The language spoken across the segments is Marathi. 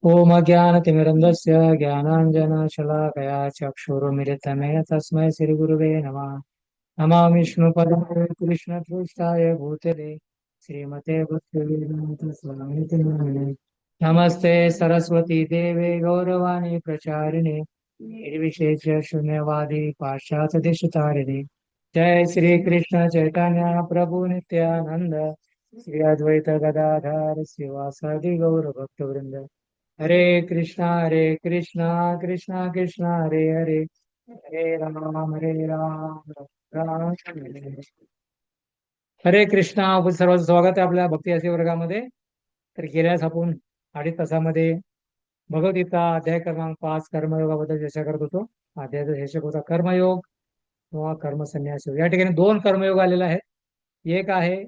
ओम ज्ञानतिमिरन्धस्य ज्ञानाञ्जनशलाकया चक्षुरुमिलितं येन तस्मै श्रीगुरुवे नमः। नमामि विष्णुपदाय कृष्णपृष्ठाय भूतले श्रीमते भक्तिवेदान्तस्वामिति नामिने। नमस्ते सरस्वती देवे गौरवाणी प्रचारिणे निर्विशेष शून्यवादी पाश्चात्य देशतारिणे। जय श्री कृष्ण चैतन्य प्रभु नित्यानंद श्री अद्वैत गदाधर शिवासादि गौर भक्तवृंद। हरे कृष्णा कृष्णा कृष्णा हरे हरे हरे राम राम राम हरे हरे। हरे कृष्णा आपण सर्वांचं स्वागत आहे आपल्या भक्ती असे वर्गामध्ये. तर गेल्यास आपण अडीच तासामध्ये भगवद्गीता अध्याय क्रमांक 5 कर्मयोगाबद्दल चर्चा करत होतो. अध्यायाचा शीर्षक होता कर्मयोग किंवा कर्मसन्यास योग. या ठिकाणी दोन कर्मयोग आलेले आहेत. एक आहे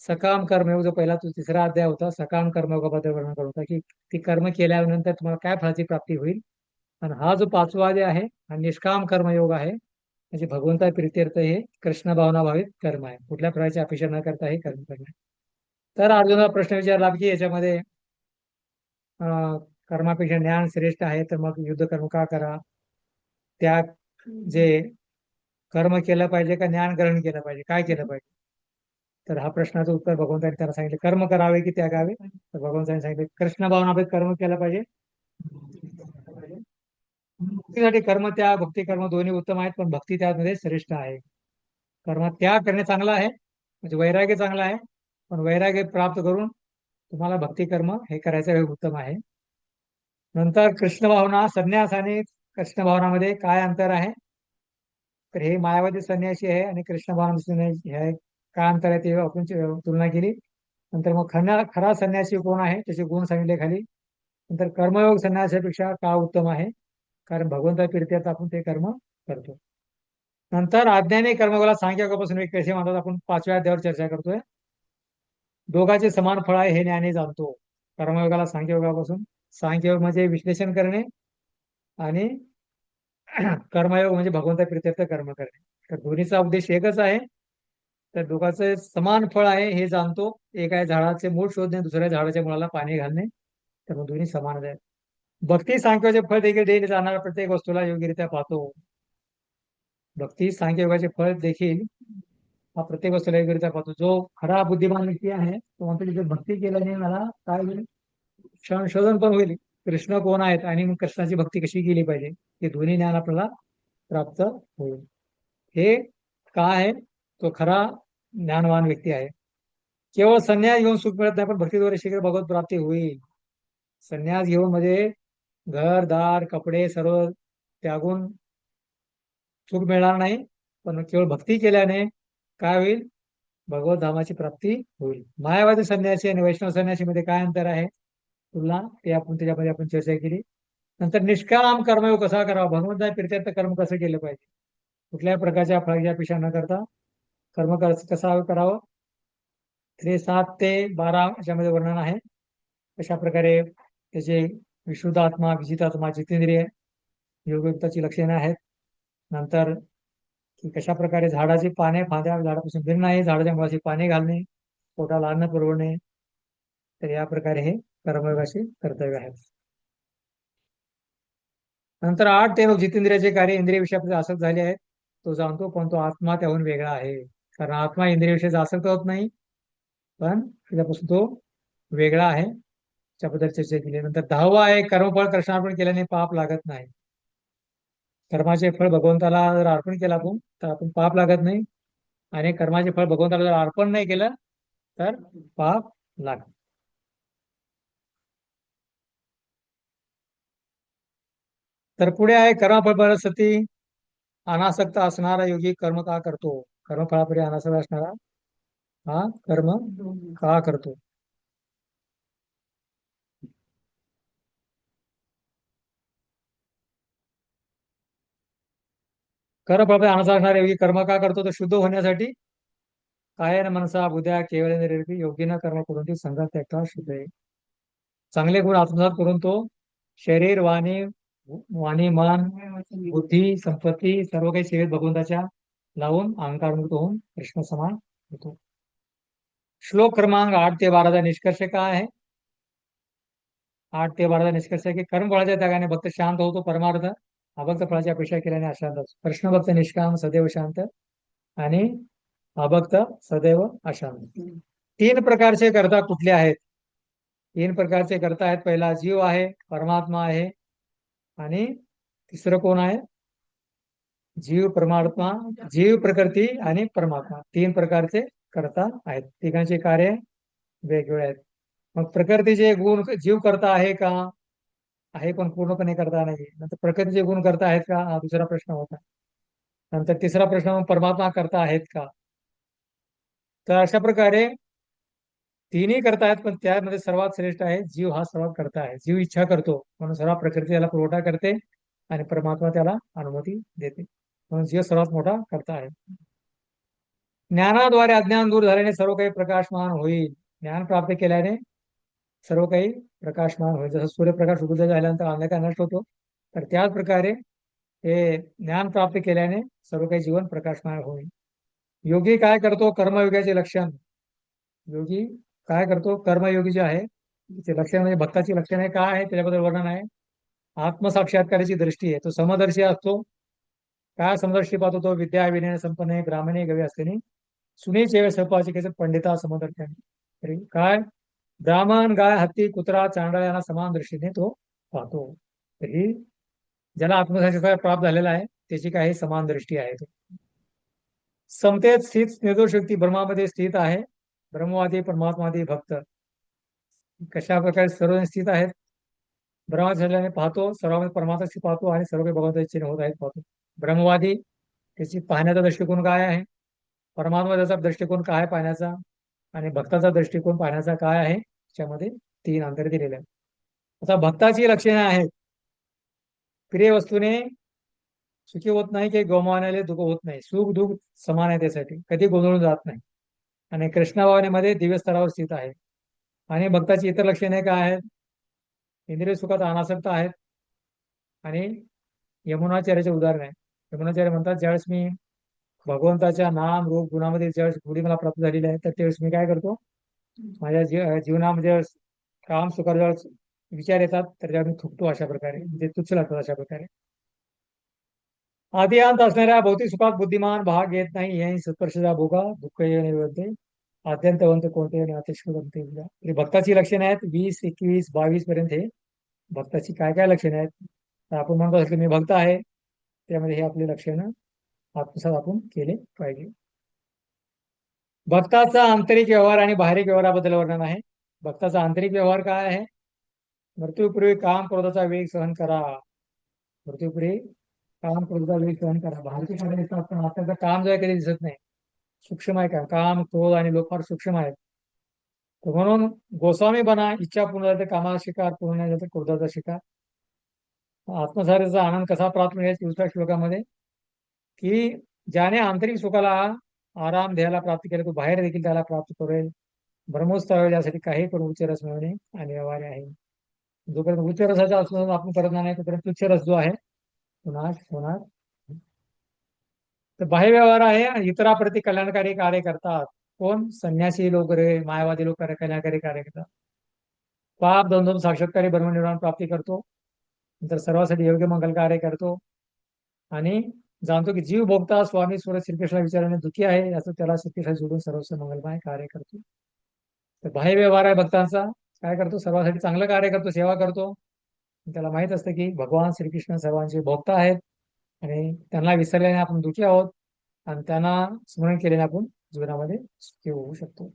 सकाम कर्मयोग, जो पहिला तो तिसरा अध्याय होता. सकाम कर्मयोगाबद्दल वर्णन करत होता की ती कर्म केल्यानंतर तुम्हाला काय फळाची प्राप्ती होईल. आणि हा जो पाचवा अध्याय आहे हा निष्काम कर्मयोग आहे. म्हणजे भगवंता प्रित्यर्थ हे कृष्ण भावना भावित कर्म आहे. कुठल्या प्रकारची अपेक्षा न करता हे कर्म करणे. तर अर्जुनाला प्रश्न विचारला की याच्यामध्ये अं, कर्मापेक्षा ज्ञान श्रेष्ठ आहे, तर मग युद्ध कर्म का करा. त्या जे कर्म केलं पाहिजे का ज्ञान ग्रहण केलं पाहिजे, काय केलं पाहिजे. तर हा प्रश्नाचं उत्तर भगवंतांनी त्याला सांगितलं, कर्म करावे की त्यागावे. तर भगवंतांनी सांगितलं कृष्ण भावनाभेद कर्म केलं पाहिजे. भक्तीसाठी कर्म त्याग भक्ती कर्म दोन्ही उत्तम आहेत, पण भक्ती त्यामध्ये श्रेष्ठ आहे. कर्म त्याग करणे चांगला आहे, म्हणजे वैराग्य चांगला आहे, पण वैराग्य प्राप्त करून तुम्हाला भक्ती कर्म हे करायचं हे उत्तम आहे. नंतर कृष्ण भावना संन्यास आणि कृष्ण भावनामध्ये काय अंतर आहे. तर हे मायावादी संन्यासी आहे आणि कृष्ण भावना संन्यासी आहे. काय अंतर आहे ते आपण तुलना केली. नंतर मग खरा संन्यासी कोण आहे त्याचे गुण सांगितले खाली. नंतर कर्मयोग संन्यासापेक्षा का उत्तम आहे, कारण भगवंता प्रीत्यर्थ आपण ते कर्म करतो. नंतर अज्ञानी कर्मयोगाला सांख्ययोगापासून एक कसे म्हणतात, आपण पाचव्या अध्यायावर चर्चा करतोय. दोघांचे समान फळ आहे हे ज्ञानी जाणतो. कर्मयोगाला सांख्ययोगापासून, सांख्ययोग म्हणजे विश्लेषण करणे आणि कर्मयोग म्हणजे भगवंता प्रीत्यर्थ कर्म करणे. तर दोन्हीचा उद्देश एकच आहे. तर दोघांचे समान फळ आहे हे जाणतो. एक आहे झाडाचे मूळ शोधणे, दुसऱ्या झाडाच्या मुळाला पाणी घालणे. तर मग दोन्ही समान आहे. भक्ती सांख्याचे फळ देखील देईल जाणारा प्रत्येक वस्तूला योग्यरित्या पाहतो. भक्ती सांख्ययोगाचे फळ देखील हा प्रत्येक वस्तूला योग्यरित्या पाहतो. जो खरा बुद्धिमान व्यक्ती आहे तो म्हणतो की जर भक्ती केल्याने मला काय होईल, संशोधन पण होईल. कृष्ण कोण आहेत आणि मग कृष्णाची भक्ती कशी केली पाहिजे हे दोन्ही ज्ञान आपल्याला प्राप्त होईल. हे काय आहे, तो खरा ज्ञानवान व्यक्ती आहे. केवळ संन्यास घेऊन सुख मिळत नाही, पण भक्तीद्वारे शीघ्र भगवत प्राप्ती होईल. संन्यास घेऊन म्हणजे घर दार कपडे सर्व त्यागून सुख मिळणार नाही, पण केवळ भक्ती केल्याने काय होईल, भगवत धामाची प्राप्ती होईल. मायावादी संन्यासी आणि वैष्णव संन्यासी मध्ये काय अंतर आहे तुलना, ते आपण त्याच्यामध्ये आपण चर्चा केली. नंतर निष्काम कर्मयोग कसा करावा, भगवंता प्रीत्यर्थ कर्म कसं केलं पाहिजे, कुठल्याही प्रकारच्या फळाची अपेक्षा न करता कर्म कसा करावं. ते 7 ते 12 याच्यामध्ये वर्णन आहे. कशा प्रकारे त्याचे विशुद्ध आत्मा, विजितात्मा, जितेंद्रिय योगयुक्ताची लक्षणे आहेत. नंतर की कशा प्रकारे झाडाची पाने फांद्या झाडापासून भिन्न आहे, झाडाच्या मुळाची पाने घालणे, पोटाला अन्न पुरवणे. तर या प्रकारे हे कर्मयोगाचे कर्तव्य आहेत. नंतर 8 ते 9 जितेंद्रियाचे कार्य इंद्रिय विषयामध्ये आसक्त झाले आहेत, तो जाणतो, पण तो आत्मा त्याहून वेगळा आहे. कारण आत्मा इंद्रिय विषयाचा आसक्त होत नाही, पण त्याच्यापासून तो वेगळा आहे. त्याबद्दल चर्चा केली. नंतर 10वा आहे कर्मफळ कृष्णार्पण केल्याने पाप लागत नाही. कर्माचे फळ भगवंताला जर अर्पण केलं आपण तर आपण पाप लागत नाही, आणि कर्माचे फळ भगवंताला जर अर्पण नाही केलं तर पाप लागत. तर पुढे आहे कर्मफळ सती अनासक्त असणारा योगी कर्म का करतो. कर्मफळापुढे अनासक्त असणारा हा कर्म का करतो. कर्मफळापुढे अनासक्त असणारा योगी कर्म का करतो, तर शुद्ध होण्यासाठी कायेन मनसा बुद्ध्या केवळ निर्विधी योगीनं कर्म करून ती संघ त्यागता शुद्ध आहे. चांगले गुण आत्मसात करून तो शरीर वाणी वाणी मन बुद्धी संपत्ती सर्व काही सेवेत भगवंताच्या लावून अहंकारमुक्त होऊन कृष्ण समान होतो. श्लोक क्रमांक 8 ते 12चा निष्कर्ष काय आहे? 8 ते 12चा निष्कर्ष आहे की कर्मफळाच्या त्यागाने भक्त शांत होतो परमार्थ, अभक्त फळाची अपेक्षा केल्याने अशांत असतो. कृष्ण भक्त निष्काम सदैव शांत आणि अभक्त सदैव अशांत. 3 प्रकारचे कर्ता कुठले आहेत? 3 प्रकारचे कर्ता आहेत. पहिला जीव आहे, परमात्मा आहे आणि तिसरं कोण आहे? जीव, परमात्मा, जीव, प्रकृती आणि परमात्मा. 3 प्रकारचे कर्ता आहेत. तिघांचे कार्य वेगवेगळे आहेत. मग प्रकृतीचे गुण जीव करता आहे का? आहे, पण पूर्णपणे करता नाही. नंतर प्रकृतीचे गुण करता आहेत का? हा दुसरा प्रश्न होता. नंतर तिसरा प्रश्न मग परमात्मा करता आहेत का? तर अशा प्रकारे तिन्ही करता आहेत, पण त्यामध्ये सर्वात श्रेष्ठ आहे जीव, हा सर्वात करता आहे. जीव इच्छा करतो म्हणून सर्व प्रकृती त्याला पुरवठा करते आणि परमात्मा त्याला अनुमती देते, म्हणून जीव सर्वात मोठा करता आहे. ज्ञानाद्वारे अज्ञान दूर झाल्याने सर्व काही प्रकाशमान होईल. ज्ञान प्राप्त केल्याने सर्व काही प्रकाशमान होईल. जसं सूर्यप्रकाश उदय झाल्यानंतर अंधकार नष्ट होतो, तर त्याच प्रकारे हे ज्ञान प्राप्त केल्याने सर्व काही जीवन प्रकाशमान होईल. योगी काय करतो? कर्मयोगाचे लक्षण. योगी काय करतो? कर्मयोगी जे आहे त्याचे लक्षण म्हणजे भक्ताची लक्षणे काय आहे त्याच्याबद्दल वर्णन आहे. आत्मसाक्षात्काराची दृष्टी आहे, तो समदर्शी असतो. काय समदर्शी पाहतो? तो विद्या विनय संपन्न ग्रामीण गवी असल्याने सुनीचे सपाचिकेचे पंडिता समदर्शने. तरी काय? ब्राह्मण, गाय, हत्ती, कुत्रा, चांडा यांना समान दृष्टीने तो पाहतो. तरी ज्याला आत्मसाक्षात्कार प्राप्त झालेला आहे त्याची काही समान दृष्टी आहे. तो समतेत स्थित निर्दोष व्यक्ती ब्रह्मामध्ये स्थित आहे. ब्रह्मवादी, परमात्मादी भक्त कशा प्रकारे सर्व स्थित आहेत? ब्रह्मा झाल्याने पाहतो, सर्वांमध्ये परमात्मा पाहतो आणि सर्व काही भगवंताची इच्छेने होत आहेत पाहतो. ब्रह्मवादी, त्याची पाहण्याचा दृष्टिकोन काय आहे? परमात्मा त्याचा दृष्टिकोन काय आहे पाहण्याचा? आणि भक्ताचा दृष्टिकोन पाहण्याचा काय आहे? त्याच्यामध्ये 3 अंतर दिलेले आहेत. आता भक्ताची लक्षणे आहेत. प्रिय वस्तूने सुखी होत नाही, की गमावण्याने दुःख होत नाही. सुख दुःख समान आहे त्यासाठी, कधी गोंधळून जात नाही आणि कृष्णभावनेमध्ये दिव्य स्तरावर स्थित आहे. आणि भक्ताची इतर लक्षणे काय आहेत? इंद्रिय सुखात अनासक्त आहेत आणि यमुनाचार्याचे उदाहरण आहे. यमुनाचार्य म्हणतात, ज्यावेळेस मी भगवंताच्या नाम रूप गुणामध्ये ज्यावेळेस गुढी मला प्राप्त झालेली आहे, तर त्यावेळेस मी काय करतो? माझ्या जीवनामध्ये काम सुखात ज्यावेळेस विचार येतात तर त्यावेळेस मी थुकतो अशा प्रकारे, म्हणजे तुच्छ लागतात अशा प्रकारे. आधी अंत असणाऱ्या भौतिक सुखात बुद्धिमान भाग घेत नाही. हे सत्पर्षाचा भोगा दुःख निवडते. आद्यंतवंत कोणते आणि अतिशय भक्ताची लक्षणे आहेत 20, 21, 22 पर्यंत. हे भक्ताची काय काय लक्षणे आहेत? तर आपण म्हणतो असं मी भक्त आहे, त्यामध्ये हे आपले लक्षणं आत्मसात आपण केले पाहिजे. भक्ताचा आंतरिक व्यवहार आणि बाहेरीक व्यवहाराबद्दल वर्णन आहे. भक्ताचा आंतरिक व्यवहार काय आहे? मृत्यूपूर्वी काम क्रोधाचा वेग सहन करा. मृत्यूपूर्वी काम क्रोधाचा वेग सहन करा. बाहेरचे सगळे दिसतात पण आताचं काम जो आहे कधी दिसत नाही. सूक्ष्म आहे का? काम, क्रोध आणि लोक फार सूक्ष्म आहेत. तर म्हणून गोस्वामी बना. इच्छा पूर्ण झाली तर कामाचा शिकार, पूर्ण नाही झाली तर क्रोधाचा शिकार. आत्मसारीचा आनंद कसा प्राप्त मिळेल? दुसऱ्या श्लोकामध्ये की ज्याने आंतरिक सुखाला आराम द्यायला प्राप्त केला, तो बाहेर देखील त्याला प्राप्त करेल. ब्रह्मोत्सव यासाठी काही करून उच्च रस मिळवणे अनिवार्य आहे. जोपर्यंत उच्च रसाचा असं आपण करत नाही तोपर्यंत तुच्छ रस जो आहे तो नाश होणार. तर बाह्य व्यवहार आहे आणि इतराप्रती कल्याणकारी कार्य करतात. कोण? संन्यासी लोक रे, मायावादी लोक कल्याणकारी कार्य करतात. पाप दोन साक्षात्कारी ब्रह्मनिर्वाण प्राप्ती करतो. नंतर सर्वांसाठी योग्य मंगल कार्य करतो आणि जाणतो की जीव भोगता स्वामी स्वरूप श्रीकृष्ण विचाराने दुःखी आहे, याचं त्याला श्रीकृष्ण जोडून सर्वस्व मंगलमय कार्य करतो. तर बाह्य व्यवहार आहे भक्तांचा. काय करतो? सर्वांसाठी चांगलं कार्य करतो, सेवा करतो. त्याला माहित असतं की भगवान श्रीकृष्ण सर्वांचे भोक्ता आहेत आणि त्यांना विसरल्याने आपण दुःखी आहोत आणि त्यांना स्मरण केल्याने आपण जीवनामध्ये सुखी होऊ शकतो.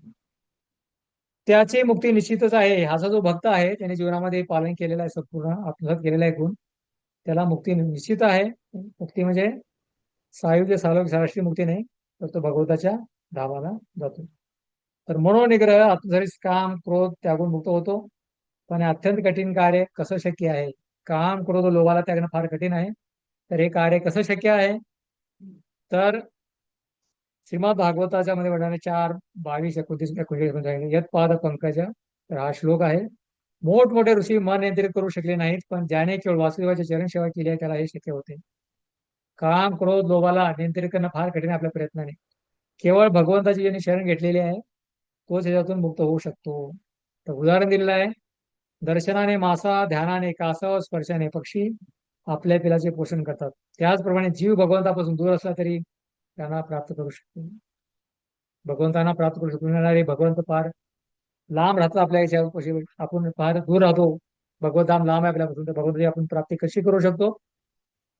त्याची मुक्ती निश्चितच आहे. हा जो भक्त आहे त्याने जीवनामध्ये पालन केलेलं आहे, संपूर्ण आत्मसात केलेला आहे गुण, त्याला मुक्ती निश्चित आहे. मुक्ती म्हणजे सायुज्य सालोक साराष्ट्रीय मुक्ती नाही, तर तो भगवताच्या धामाला जातो. तर मनोनिग्रह आत्मसारीच काम क्रोध त्यागून मुक्त होतो. पण हे अत्यंत कठीण कार्य कसं शक्य आहे? काम क्रोध लोभाला त्यागणं फार कठीण आहे. तर हे कार्य कसं शक्य आहे? तर श्रीमद भागवताच्या मध्ये वर्णन 4, 22, 29, 29 यत पाद पंकज. तर हा श्लोक आहे. मोठमोठे ऋषी मन नियंत्रित करू शकले नाहीत, पण ज्याने केवळ वासुदेवाची चरण सेवा केली आहे त्याला हे शक्य होते. काम क्रोध लोभाला नियंत्रित करणं फार कठीण आहे आपल्या प्रयत्नाने. केवळ भगवंताची ज्यांनी शरण घेतलेली आहे तोच याच्यातून मुक्त होऊ शकतो. तर उदाहरण दिलेलं आहे, दर्शनाने मासा, ध्यानाने कासव, स्पर्शाने पक्षी आपल्या पिलाचे पोषण करतात. त्याचप्रमाणे जीव भगवंतापासून दूर असला तरी त्यांना प्राप्त करू शकतो. भगवंतांना प्राप्त करू शकतो येणारे भगवंत फार लांब राहतात आपल्या याच्यापासून, आपण फार दूर राहतो. भगवंत धाम लांब आहे आपल्यापासून. तर भगवंताची आपण प्राप्ती कशी करू शकतो?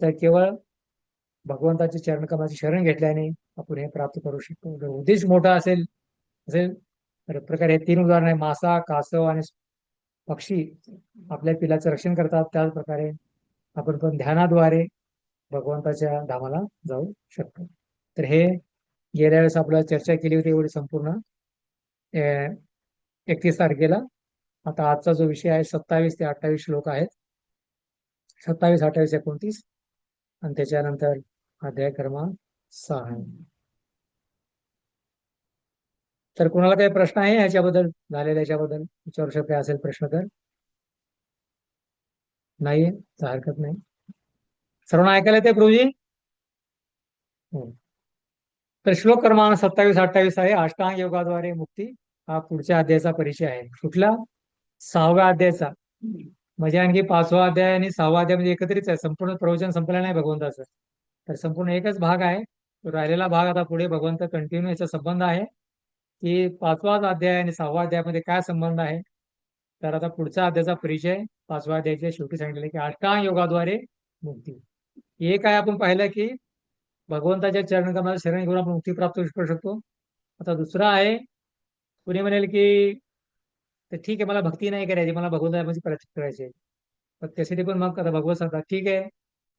तर केवळ भगवंताची चरणकमलाची शरण घेतल्याने आपण हे प्राप्त करू शकतो. जर उद्देश मोठा असेल तर प्रकारे हे तीन उदाहरण आहे, मासा, कासव आणि पक्षी आपल्या पिलाचं रक्षण करतात. त्याच प्रकारे आपण पण ध्यानाद्वारे भगवंताच्या धामाला जाऊ शकतो. तर हे गेल्या वेळेस आपल्याला चर्चा केली होती एवढी संपूर्ण 31 तारखेला. आता आजचा जो विषय आहे 27 ते 28 श्लोक आहेत. 27, 28, 29 आणि त्याच्यानंतर अध्याय क्रमांक 6 आहे. तर कोणाला काही प्रश्न आहे ह्याच्याबद्दल, झालेल्या याच्याबद्दल विचारू शकते असेल प्रश्न तर? नाही तर हरकत नाही. सर्वांना ऐकायला येते गुरुजी? हो. तर श्लोक क्रमांक 27, 28 आहे, अष्टांग योगाद्वारे मुक्ती. हा पुढच्या अध्यायाचा परिचय आहे. कुठला? 6व्या अध्यायाचा. म्हणजे आणखी 5वा अध्याय आणि 6वा अध्याय म्हणजे एकत्रित आहे. संपूर्ण प्रवचन संपलं नाही भगवंताचं. तर संपूर्ण एकच भाग आहे. तो राहिलेला भाग आता पुढे भगवंत कंटिन्यू याचा संबंध आहे की 5वा अध्याय आणि 6वा अध्यायामध्ये काय संबंध आहे. तर आता पुढचा अध्यायाचा परिचय 5व्या अध्यायाच्या शेवटी सांगितलेला की अष्टांग योगाद्वारे मुक्ती. एक आहे आपण पाहिलं की भगवंताच्या चरणकमलाला शरण घेऊन आपण मुक्ती प्राप्त करू शकतो. आता दुसरा आहे, कुणी म्हणेल की तर ठीक आहे, मला भक्ती नाही करायची, मला भगवंताची प्राप्ती करायची आहे. पण त्यासाठी पण मग आता भगवत सांगतात ठीक आहे.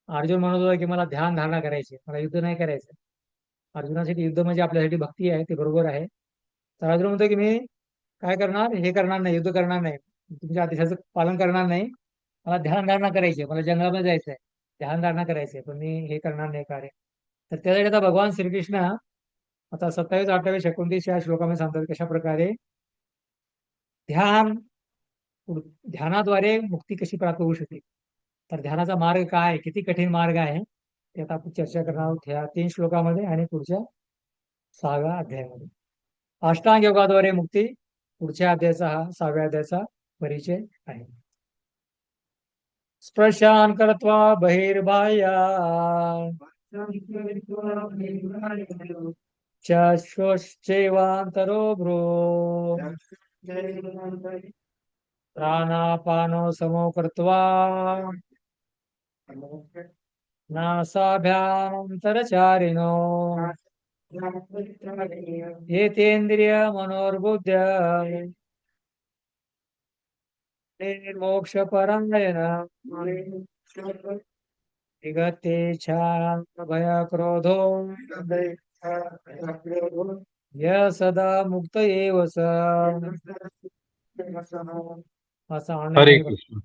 अर्जुन म्हणत होता की मला ध्यान धारणा करायची, मला युद्ध नाही करायचं. अर्जुनासाठी युद्ध म्हणजे आपल्यासाठी भक्ती आहे, ते बरोबर आहे. तर अर्जुन म्हणतो की मी काय करणार, हे करणार नाही, युद्ध करणार नाही, तुमच्या आदेशाचं पालन करणार नाही. मला ध्यान धारणा करायची आहे, मला जंगलामध्ये जायचं आहे, ध्यान धारणा करायची आहे, पण मी हे करणार नाही कार्य. तर त्यासाठी आता भगवान श्रीकृष्ण आता 27, 28, 29 या श्लोकामध्ये सांगतात कशा प्रकारे ध्यान ध्यानाद्वारे मुक्ती कशी प्राप्त होऊ शकते. तर ध्यानाचा मार्ग काय आहे, किती कठीण मार्ग आहे, ते आता आपण चर्चा करणार आहोत ह्या 3 श्लोकामध्ये आणि पुढच्या 6व्या अध्यायामध्ये. अष्टांग योगाद्वारे मुक्ती पुढच्या अध्यायाचा हा 6व्या अध्यायाचा परिचय आहे. स्पर्शान कृत्वा बहिर्बाह्या चक्षुश्चैवान्तरो भ्रू प्राणापानो समो कृत्वा नासाभ्यामन्तरचारिणो एतेन्द्रिय मनोर्बुद्ध्य निर्मोक्षपरायण विगतेच्छा भय क्रोधो य सदा मुक्त एव स. असा हरे ऑनलाईन कृष्ण.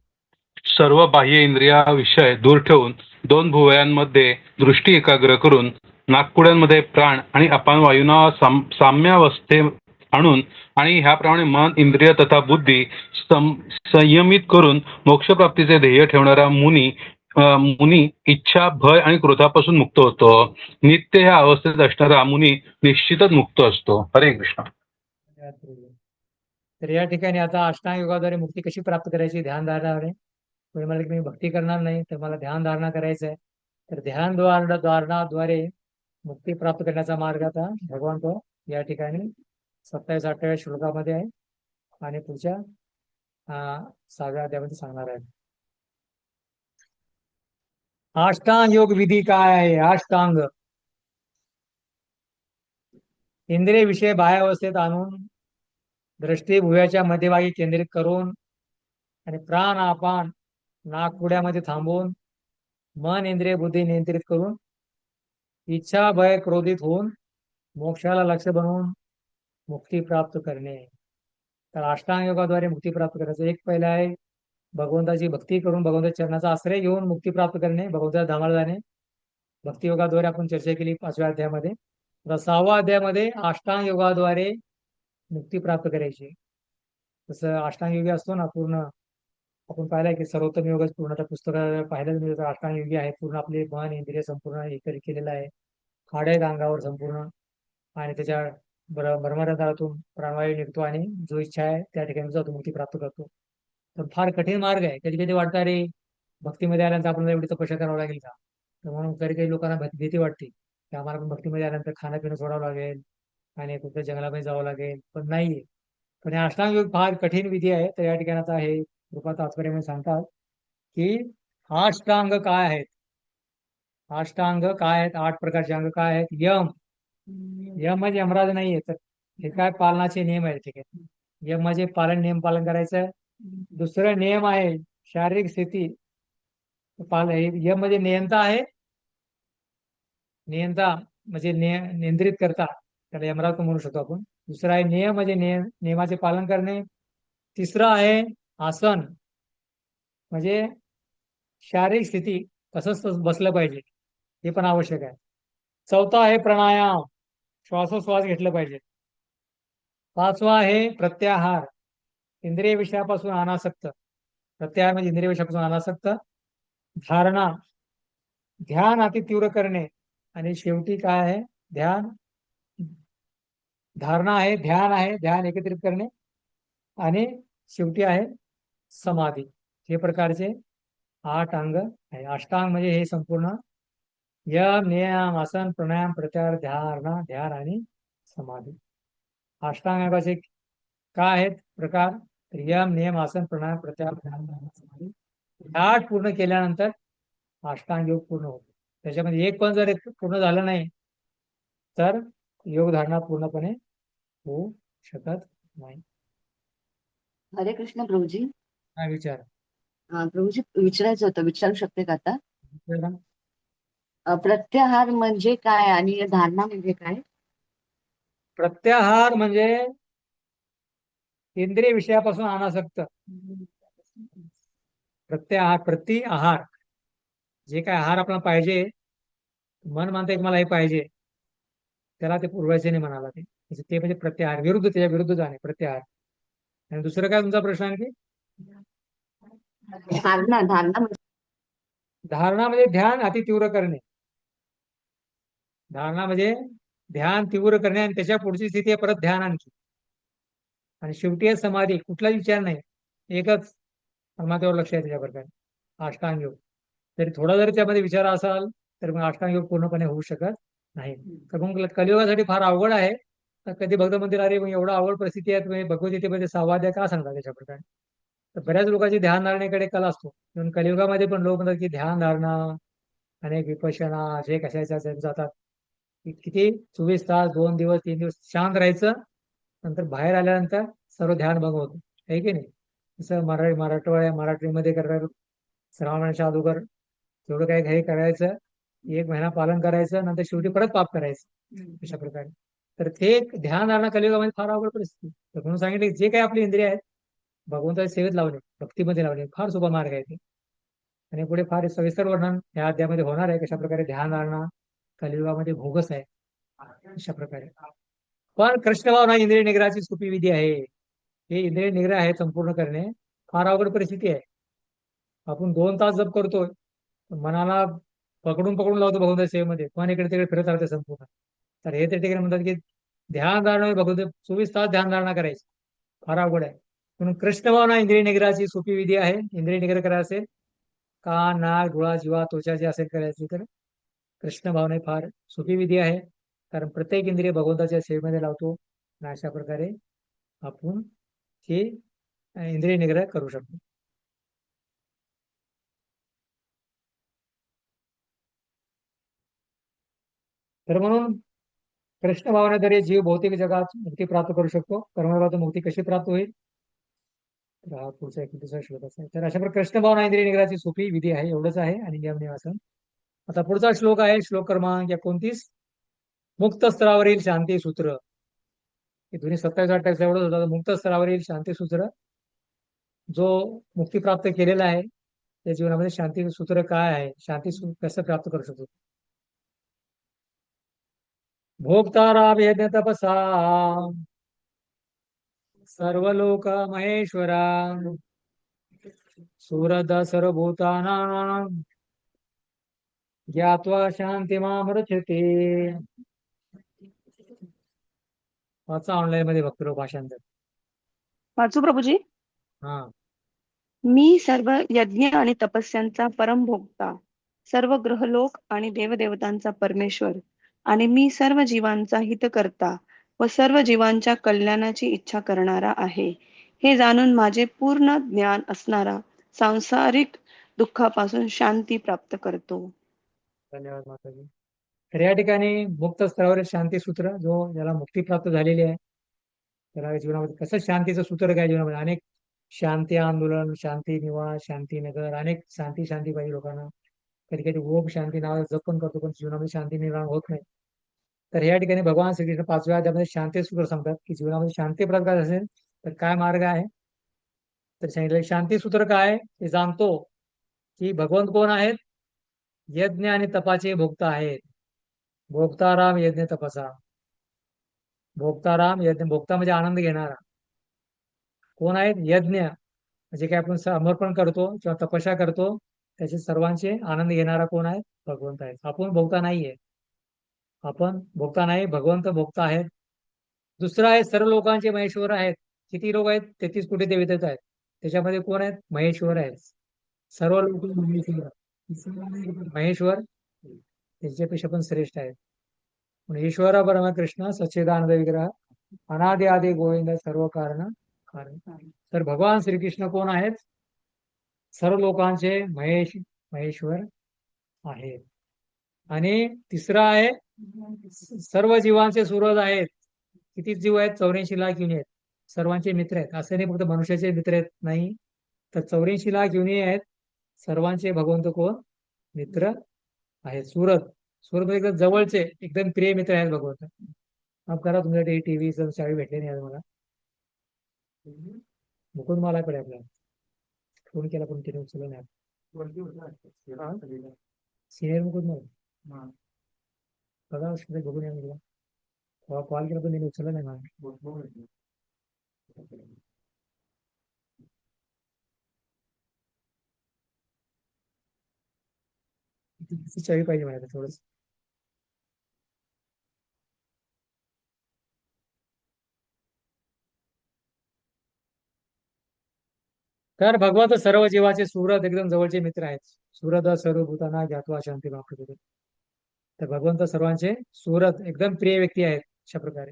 सर्व बाह्य इंद्रिया विषय दूर ठेवून दोन भुवयांमध्ये दृष्टी एकाग्र करून नाकपुड्यांमध्ये प्राण आणि अपान वायूंना साम्यावस्थे आणून आणि ह्याप्रमाणे मन, इंद्रिय तथा बुद्धी संयमित करून मोक्षप्राप्तीचे ध्येय ठेवणारा मुनी इच्छा, भय आणि क्रोधापासून मुक्त होतो. नित्य ह्या अवस्थेत असणारा मुनी निश्चितच मुक्त असतो. हरे कृष्ण. तर या ठिकाणी आता अष्टांग योगाद्वारे मुक्ती कशी प्राप्त करायची, ध्यान धारणाद्वारे. कोणी म्हणलं की मी भक्ती करणार नाही, तर मला ध्यान धारणा करायचं आहे. तर ध्यान धारणाद्वारे मुक्ती प्राप्त करण्याचा मार्ग आता भगवान तो या ठिकाणी 27, 28 श्लोकामध्ये आहे आणि पुढच्या 6व्या अध्यायामध्ये सांगणार आहे. अष्टांग योग विधी काय आहे? अष्टांग इंद्रिय विषय बाह्य अवस्थेत आणून दृष्टी भुव्याच्या मध्यभागी केंद्रित करून आणि प्राण अपान नाकपुड्यामध्ये थांबवून मन, इंद्रिय, बुद्धी नियंत्रित करून इच्छा, भय क्रोधित होऊन मोक्षाला लक्ष बनवून मुक्ती प्राप्त करणे. तर अष्टांग योगाद्वारे मुक्ती प्राप्त करायचं एक पहिला आहे भगवंताची भक्ती करून भगवंताच्या चरणाचा आश्रय घेऊन मुक्ती प्राप्त करणे, भगवंताच्या धामाला जाणे. भक्ती योगाद्वारे आपण चर्चा केली 5व्या अध्यायामध्ये. आता 6व्या अध्यायामध्ये अष्टांग योगाद्वारे मुक्ती प्राप्त करायची. तसं अष्टांग योगी असतो ना पूर्ण आपण पाहिलंय की सर्वोत्तम योगच पूर्ण आता पुस्तकात पाहिलं म्हणजे अष्टांग योगी आहे, पूर्ण आपले मन इंद्रिय संपूर्ण एकत्रित केलेलं आहे. हाड आहेत अंगावर संपूर्ण, आणि त्याच्या भ्रमरंध्रातून प्राणवायू निघतो आणि जो इच्छा आहे त्या ठिकाणी जातो, मुक्ती प्राप्त करतो. तर फार कठीण मार्ग आहे. कधी कधी वाटतं अरे भक्तीमध्ये आल्यानंतर आपल्याला एवढी तपस्या करावं लागेल का, तर म्हणून कधी काही लोकांना भीती वाटते की आम्हाला पण भक्तीमध्ये आल्यानंतर खाणं पिणं सोडावं लागेल आणि कुठल्या जंगलामध्ये जावं लागेल, पण नाहीये. पण हे अष्टांग योग फार कठीण विधी आहे. तर या ठिकाणी आता हे कृपा तात्पर्यामध्ये सांगतात की अष्टांग काय आहेत. अष्टांग काय आहेत, 8 प्रकारचे अंग काय आहेत. यम, यम म्हणजे यमराज नाहीये, तर हे काय पालनाचे नियम आहेत. ठीक आहे, यम म्हणजे नियम पालन करायचं. दुसरं नियम आहे शारीरिक स्थिती यम म्हणजे नियंता आहे. नियंता म्हणजे नियंत्रित करता, त्याला यमराज पण म्हणू शकतो आपण. दुसरा आहे नियम म्हणजे नियमाचे पालन करणे. तिसरं आहे आसन, म्हणजे शारीरिक स्थिती तसंच बसलं पाहिजे, हे पण आवश्यक आहे. चौथा आहे प्राणायाम, श्वासोश्वास घेतलं पाहिजे. पाचवा आहे प्रत्याहार, इंद्रिय विषयापासून अनासक्त. प्रत्याहार म्हणजे इंद्रिय विषयापासून अनासक्त. धारणा, ध्यान अति तीव्र करणे. आणि शेवटी काय आहे, ध्यान. धारणा आहे, ध्यान आहे, ध्यान एकत्रित करणे. आणि शेवटी आहे समाधी. हे प्रकारचे 8 अंग आहे. अष्टांग म्हणजे हे संपूर्ण यम नियम आसन प्राणायाम प्रत्याहार धारणा ध्यान आणि समाधी. अष्टांगाचे काय आहेत प्रकार, तर यम नियम आसन प्राणायाम प्रत्याहार ध्यान आणि समाधी. 8 पूर्ण केल्यानंतर अष्टांग योग पूर्ण होतो. त्याच्यामध्ये एक पण जर पूर्ण झालं नाही तर योग धारणा पूर्णपणे होऊ शकत नाही. हरे कृष्ण प्रभूजी. हा विचार. प्रभूजी विचारायचं होतं, विचारू शकते का आता? विचारा. प्रत्याहार म्हणजे काय आणि धारणा म्हणजे काय? प्रत्याहार म्हणजे इंद्रिय विषयापासून अनासक्त. प्रत्याहार, प्रति आहार, जे काय आहार आपल्याला पाहिजे, मन म्हणतं की मला हे पाहिजे, त्याला ते पूर्वजांनी म्हणाला. ते म्हणजे प्रत्याहार, विरुद्ध, त्याच्या विरुद्ध जाणे प्रत्याहार. आणि दुसरं काय तुमचा प्रश्न आणखी? धारणा, धारणा म्हणजे धारणा म्हणजे ध्यान अति तीव्र करणे. धारणा म्हणजे ध्यान तीव्र करणे आणि त्याच्या पुढची स्थिती आहे परत ध्यान आणखी. आणि शेवटी आहे समाधी, कुठलाच विचार नाही, एकच परमात्म्यावर लक्ष आहे त्याच्या प्रकारे. अष्टांग योग. तरी थोडा जरी त्यामध्ये विचार असाल तर मग अष्टांग योग पूर्णपणे होऊ शकत नाही. तर मग कलियुगासाठी फार अवघड आहे. तर कधी भक्त म्हणतील अरे मग एवढा अवघड परिस्थिती आहे, तुम्ही भगवद्गीतेमध्ये 6वा अध्याय का सांगता त्याच्या प्रकारे. तर बऱ्याच लोकांची ध्यान धारणेकडे कल असतो, म्हणून कलियुगामध्ये पण लोक म्हणतात की ध्यान धारणा अनेक विपश्यना जे कशाच्या जातात, किती 24 तास 2 दिवस 3 दिवस शांत राहायचं, नंतर बाहेर आल्यानंतर सर्व ध्यान भंग होतं, आहे की नाही. जसं मराठीमध्ये करतात, श्रावणाच्या अगोदर तेवढं काही घाई करायचं, 1 महिना पालन करायचं, नंतर शेवटी परत पाप करायचं, अशा प्रकारे. तर ते ध्यान धारणा कलियुगामध्ये फार अवघड परिस्थिती. तर म्हणून सांगितले जे काही आपली इंद्रिय आहेत भगवंताच्या सेवेत लावणे, भक्तीमध्ये लावणे फार सोपा मार्ग आहे ते. आणि पुढे फार सविस्तर वर्णन या अध्यायामध्ये होणार आहे, कशा प्रकारे ध्यान धारणा कलियुगामध्ये भोगस आहे, अशा प्रकारे. पण कृष्ण भावना इंद्रिय निग्रहाची सोपी विधी आहे. हे इंद्रिय निग्रह आहे संपूर्ण करणे फार अवघड परिस्थिती आहे. आपण 2 तास जप करतोय, मनाला पकडून पकडून लावतो भगवंताच्या सेवेमध्ये, पण इकडे तिकडे फिरत राहते संपूर्ण. तर हे त्या ठिकाणी म्हणतात की ध्यान धारणा भगवंत 24 तास ध्यान धारणा करायची फार अवघड आहे. म्हणून कृष्ण भावना इंद्रिय निग्रहाची सोपी विधी आहे. इंद्रिय निग्रह करायला असेल, कान नाक डोळा जीवा त्वचा जे असेल करायची, तर कृष्ण भावना फार सोपी विधी आहे. कारण प्रत्येक इंद्रिय भगवंताच्या सेवेमध्ये लावतो आणि अशा प्रकारे आपण हे इंद्रिय निग्रह करू शकतो. तर म्हणून कृष्ण भावनेद्वारे जीव भौतिक जगात मुक्ती प्राप्त करू शकतो. कर्मयोगातून मुक्ती कशी प्राप्त होईल, तर हा पुढचा 21 श्लोक आहे. तर अशा प्रकारे कृष्ण भावना इंद्रिय निग्रहाची सोपी विधी आहे, एवढंच आहे. आणि नियम निवासन. आता पुढचा श्लोक आहे श्लोक क्रमांक 29, मुक्त स्तरावरील शांती सूत्र. हे दोन्ही 27-28 एवढंच होतं. मुक्त स्तरावरील शांती सूत्र, जो मुक्ती प्राप्त केलेला आहे त्या जीवनामध्ये शांती सूत्र काय आहे, शांती कसं प्राप्त करू शकतो. भोक्ताराम यज्ञ तपसा सर्वलोक महेश्वरा सुहृद सर्वभूतानां ज्ञात्वा शांतिमामृच्छते. वाचा ऑनलाईन मध्ये भक्तिरूप भाषांतर. वाचू प्रभूजी. हा. मी सर्व यज्ञ आणि तपस्यांचा परमभोक्ता, सर्व ग्रहलोक आणि देवदेवतांचा परमेश्वर, आणि मी सर्व जीवांचा हितकर्ता व सर्व जीवांच्या कल्याणाची इच्छा करणारा आहे, हे जाणून माझे पूर्ण ज्ञान असणारा सांसारिक दुःखापासून शांती प्राप्त करतो. धन्यवाद माताजी. तर या ठिकाणी मुक्त स्तरावरील शांती सूत्र, जो ज्याला मुक्ती प्राप्त झालेली आहे, त्याला जीवनामध्ये कसं शांतीचं सूत्र काय, जीवनामध्ये अनेक शांती आंदोलन, शांती निवास, शांती नगर, अनेक शांती शांती पाहिजे लोकांना. कधी कधी ओम शांती नावाचं जप पण करतो, पण जीवनामध्ये शांती निर्माण होत नाही. तर या ठिकाणी भगवान श्रीकृष्ण 5व्या अध्यायामध्ये शांती सूत्र सांगतात की जीवनामध्ये शांती प्रकाश असेल तर काय मार्ग आहे. तर सांगितलं शांती सूत्र काय ते जाणतो की भगवंत कोण आहेत, यज्ञ आणि तपाचे भोक्ता आहेत. भोक्ताराम यज्ञ तपसा. भोक्ताराम यज्ञ, भोक्ता म्हणजे आनंद घेणारा. कोण आहेत, यज्ञ म्हणजे काय आपण समर्पण करतो किंवा तपस्या करतो, त्याचे सर्वांचे आनंद घेणारा कोण आहे, भगवंत आहे. आपण भोक्ता नाहीये. आपण भोक्ता नाही, भगवंत भोक्ता आहेत. दुसरं आहे सर्व लोकांचे महेश्वर आहेत. किती लोक आहेत, 33 कोटी देवता आहेत. त्याच्यामध्ये कोण आहेत, महेश्वर आहेत. सर्व लोक महेश्वर, महेश्वर त्याच्यापेक्षा पण श्रेष्ठ आहेत. म्हणून ईश्वर परमकृष्ण सच्चिदानंद विग्रह अनादि आदि गोविंद सर्व कारण कारण. तर भगवान श्रीकृष्ण कोण आहेत, सर्व लोकांचे महेश्वर आहेत. आणि तिसरा आहे सर्व जीवांचे सूरज आहेत. किती जीव आहेत, 84 लाख युनी आहेत. सर्वांचे मित्र आहेत. असे नाही फक्त मनुष्याचे मित्र आहेत नाही, तर 84 लाख युनी आहेत. सर्वांचे भगवंत कोण, मित्र आहेत. सूरज, सूरज म्हणजे एकदम जवळचे, एकदम प्रिय मित्र आहेत भगवंत. अब करा तुमच्याकडे टीव्ही चावी भेटले नाही आज मला. मुकुंद मला कडे आपल्याला फोन केला पण तिने उचललं नाही. सिनियर मुकुंद मला बघा बघून या मला. कॉल केला पण तिने उचललं नाही मला. चावी पाहिजे मला थोडस. तर भगवंत सर्व जीवाचे सूरज एकदम जवळचे मित्र आहेत. सूरज सर्व भूताना ज्ञात्वा शांती प्राप्त. तर भगवंत सर्वांचे सूरज एकदम प्रिय व्यक्ती आहेत अशा प्रकारे.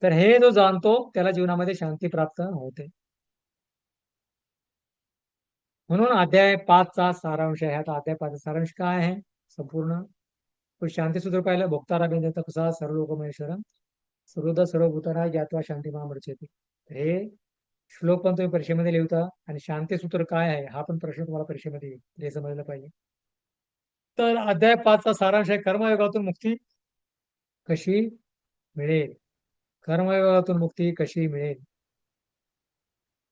तर हे जो जाणतो त्याला जीवनामध्ये शांती प्राप्त होते. म्हणून अध्याय 5चा सारांश आहे. आता अध्याय 5चा सारांश काय आहे, संपूर्ण शांती सूत्र पाहिलं. भोक्तारा बिंदू कसा सर्व लोक महेश्वर सर्वद सर्व भूताना ज्ञात्वा शांती मामृच्छते. हे श्लोक पण तुम्ही परीक्षेमध्ये लिहता, आणि शांती सूत्र काय आहे हा पण प्रश्न तुम्हाला परीक्षेमध्ये येईल, हे समजलं पाहिजे. तर अध्याय 5चा सारांश आहे कर्मयोगातून मुक्ती कशी मिळेल. कर्मयोगातून मुक्ती कशी मिळेल,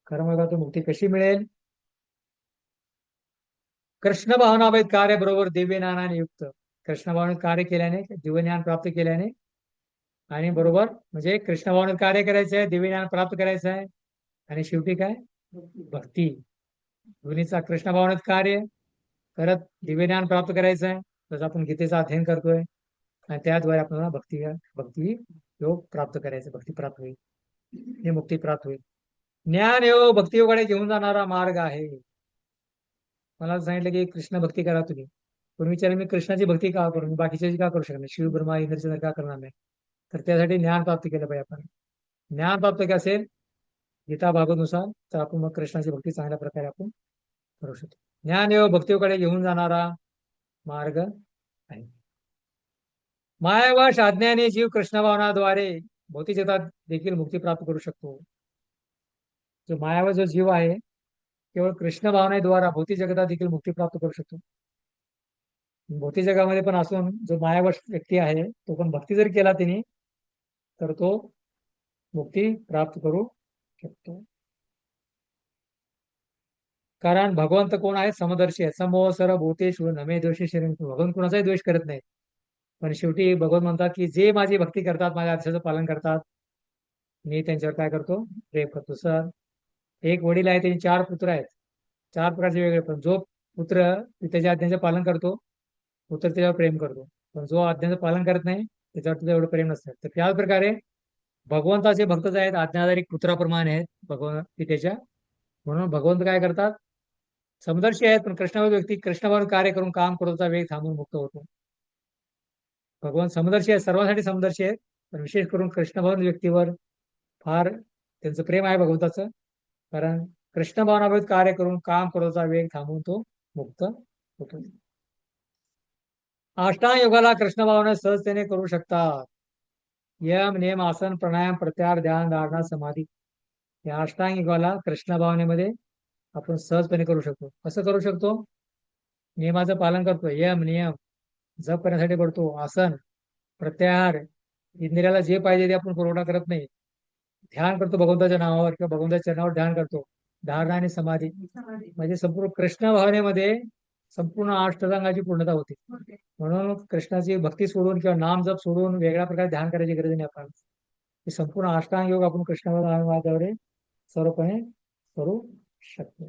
कर्मयोगातून मुक्ती कशी मिळेल. कृष्ण भावनावेद कार्य बरोबर दिव्य ज्ञानाने युक्त. कृष्ण भावनेत कार्य केल्याने, दिव्य ज्ञान प्राप्त केल्याने, आणि बरोबर म्हणजे कृष्ण भावनेत कार्य करायचं आहे, दिव्य ज्ञान प्राप्त करायचं आहे, आणि शेवटी काय, भक्ती. दोन्हीचा कृष्ण भावनेत कार्य करत दिव्य ज्ञान प्राप्त करायचं आहे, जसं आपण गीतेचा अध्ययन करतोय, आणि त्याद्वारे आपल्याला भक्ती योग प्राप्त करायचं, भक्ती प्राप्त होईल, हे मुक्ती प्राप्त होईल. ज्ञान योग भक्तियोगाकडे घेऊन जाणारा मार्ग आहे. मला सांगितलं की कृष्ण भक्ती करा तुम्ही, पण विचार मी कृष्णाची भक्ती का करू, मी बाकीच्याची का करू शकत नाही, शिव ब्रह्मा इंद्रचंद्र का करणार नाही. तर त्यासाठी ज्ञान प्राप्त केलं पाहिजे आपण. ज्ञान प्राप्त के असेल गीता भागवतनुसार, तर आपण मग कृष्णाची भक्ती चांगल्या प्रकारे आपण करू शकतो. ज्ञान योग भक्तीकडे घेऊन जाणारा मार्ग आहे. मायावश आज्ञाने जीव कृष्ण भावनाद्वारे भौतिक जगतात देखील मुक्ती प्राप्त करू शकतो. जो मायावश जो जीव आहे केवळ कृष्ण भावनेद्वारा भौतिक जगतात देखील मुक्ती प्राप्त करू शकतो. भौतिक जगामध्ये पण असून जो मायावश व्यक्ती आहे तो पण भक्ती जर केला तिने तर तो मुक्ती प्राप्त करू शकतो. कारण भगवंत कोण आहे, समदर्शी आहे. समोह सर्व भूतेषु नमे दोषी शरीर. भगवंत कोणाचाही द्वेष करत नाही, पण शेवटी भगवंत म्हणतात की जे माझी भक्ती करतात, माझ्या आदेशाचं पालन करतात, मी त्यांच्यावर काय करतो, प्रेम करतो. सर एक वडील आहे, त्यांचे 4 पुत्र आहेत. 4 प्रकारचे वेगळे पण जो पुत्र पित्याच्या आज्ञेचे पालन करतो पुत्र त्याच्यावर प्रेम करतो, पण जो आज्ञेचं पालन करत नाही त्याच्यावर तुझं एवढं प्रेम नसतं. तर त्याच प्रकारे भगवंताचे भक्त जे आहेत आज्ञाधारी पुत्राप्रमाणे आहेत भगवान पित्याच्या, म्हणून भगवंत काय करतात, समदर्शी आहेत पण कृष्णावर व्यक्ती कृष्णावर कार्य करून काम करतोचा वेग थांबून मुक्त होतो. भगवान समदर्शी आहेत, सर्वांसाठी समदर्शी आहेत, पण विशेष करून कृष्णभवन व्यक्तीवर फार त्यांचं प्रेम आहे भगवंताचं, कारण कृष्ण भावनावेळी कार्य करून काम करतोचा वेग थांबवून तो मुक्त होतो. अष्टांग योगाला कृष्ण भावना सहजतेने करू शकतात. यम नियम आसन प्राणायाम प्रत्याहार ध्यान धारणा समाधी या अष्टांग योगाला कृष्ण भावनेमध्ये आपण सहजपणे करू शकतो. कसं करू शकतो? नियमाचं पालन करतो, यम नियम जप करण्यासाठी पडतो, आसन प्रत्याहार इंद्रियाला जे पाहिजे ते आपण पुरवठा करत नाही, ध्यान करतो भगवंताच्या नावावर किंवा भगवंताच्या चरणावर ध्यान करतो, धारणा आणि समाधी म्हणजे संपूर्ण कृष्ण भावनेमध्ये संपूर्ण अष्टांगाची पूर्णता होते. म्हणून कृष्णाची भक्ती सोडून किंवा नाम जप सोडून वेगळ्या प्रकारे ध्यान करायची गरज नाही आपल्याला. हे संपूर्ण अष्टांग योग आपण कृष्णावर सर्वपणे करू शकतो.